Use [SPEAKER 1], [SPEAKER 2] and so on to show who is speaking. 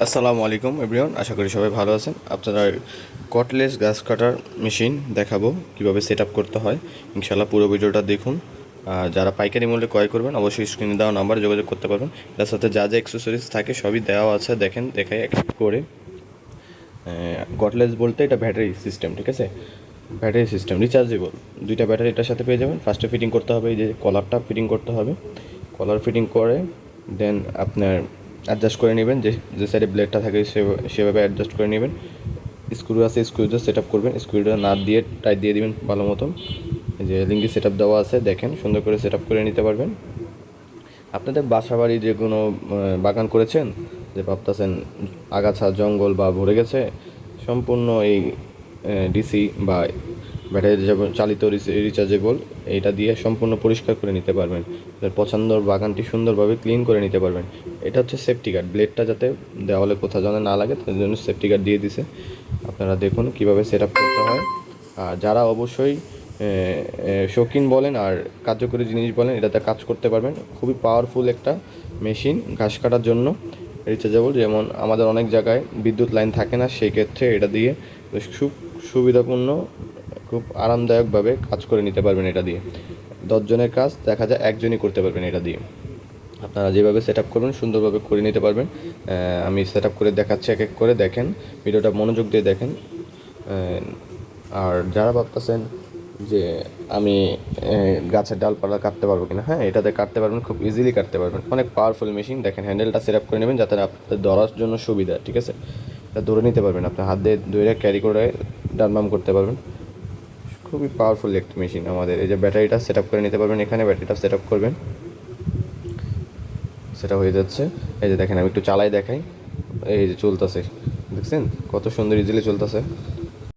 [SPEAKER 1] আসসালামু আলাইকুম এভরিওয়ান, আশা করি সবাই ভালো আছেন। আপনারা কটলেস গাছ কাটার মেশিন দেখাবো কিভাবে সেট আপ করতে হয়। ইনশাল্লাহ পুরো ভিডিওটা দেখুন। আর যারা পাইকারি মূল্যে ক্রয় করবেন অবশ্যই স্ক্রিনে দেওয়া নাম্বারে যোগাযোগ করতে পারবেন। তার সাথে যা যা অ্যাক্সেসরিজ থাকে সবই দেওয়া আছে, দেখেন দেখাই এক এক করে। কটলেস বলতে এটা ব্যাটারি সিস্টেম, ঠিক আছে? ব্যাটারি সিস্টেম রিচার্জেবল, দুইটা ব্যাটারি এটার সাথে পেয়ে যাবেন। ফার্স্টে ফিটিং করতে হবে, এই যে কলারটা ফিটিং করতে হবে। কলার ফিটিং করে দেন আপনার অ্যাডজাস্ট করে নেবেন, যে যে সাইডে ব্লেডটা থাকে সেভাবে অ্যাডজাস্ট করে নেবেন। স্ক্রু আছে, স্ক্রুটা সেট আপ করবেন, স্ক্রুটা নাট দিয়ে টাইট দিয়ে দিবেন ভালো মতন। এই যে লিঙ্কি সেট আপ দেওয়া আছে, দেখেন সুন্দর করে সেট আপ করে নিতে পারবেন। আপনাদের বাসা বাড়ি যে কোনো বাগান করেছেন, যে ভাবতেছেন আগাছা জঙ্গল বা ভরে গেছে, সম্পূর্ণ এই ডিসি বা ব্যাটারি চালিত রিচার্জেবল এইটা দিয়ে সম্পূর্ণ পরিষ্কার করে নিতে পারবেন। পছন্দের বাগানটি সুন্দরভাবে ক্লিন করে নিতে পারবেন। এটা হচ্ছে সেফটি গার্ড, ব্লেডটা যাতে দেওয়ালে কোথাও যেন না লাগে তার জন্য সেফটি গার্ড দিয়ে দিছে। আপনারা দেখুন কিভাবে সেট আপ করতে হয়। আর যারা অবশ্যই শৌখিন বলেন আর কার্যকরী জিনিস বলেন, এটাতে কাজ করতে পারবেন। খুবই পাওয়ারফুল একটা মেশিন ঘাস কাটার জন্য, রিচার্জেবল। যেমন আমাদের অনেক জায়গায় বিদ্যুৎ লাইন থাকে না, সেই ক্ষেত্রে এটা দিয়ে খুব সুবিধাপূর্ণ, খুব আরামদায়কভাবে কাজ করে নিতে পারবেন। এটা দিয়ে 10 জনের কাজ দেখা যায় একজনই করতে পারবেন। এটা দিয়ে আপনারা যেভাবে সেট আপ করবেন সুন্দরভাবে করে নিতে পারবেন। আমি সেট আপ করে দেখাচ্ছি এক এক করে, দেখেন ভিডিওটা মনোযোগ দিয়ে দেখেন। আর যারা ভাবতেছেন যে আমি গাছের ডালপালা কাটতে পারবো কিনা, হ্যাঁ এটাতে কাটতে পারবেন, খুব ইজিলি কাটতে পারবেন। অনেক পাওয়ারফুল মেশিন, দেখেন হ্যান্ডেলটা সেট আপ করে নেবেন যাতে আপনাদের ধরার জন্য সুবিধা, ঠিক আছে? এটা ধরে নিতে পারবেন, আপনার হাত দিয়ে ধরে ক্যারি করে ডানবাম করতে পারবেন। খুবই পাওয়ারফুল একটি মেশিন আমাদের। এই যে ব্যাটারিটা সেট আপ করে নিতে পারবেন, এখানে ব্যাটারিটা সেট আপ করবেন, সেটা হয়ে যাচ্ছে। এই যে দেখেন আমি একটু চালাই দেখাই, এই যে চলতেছে, দেখছেন কত সুন্দর ইজিলি চলতেছে।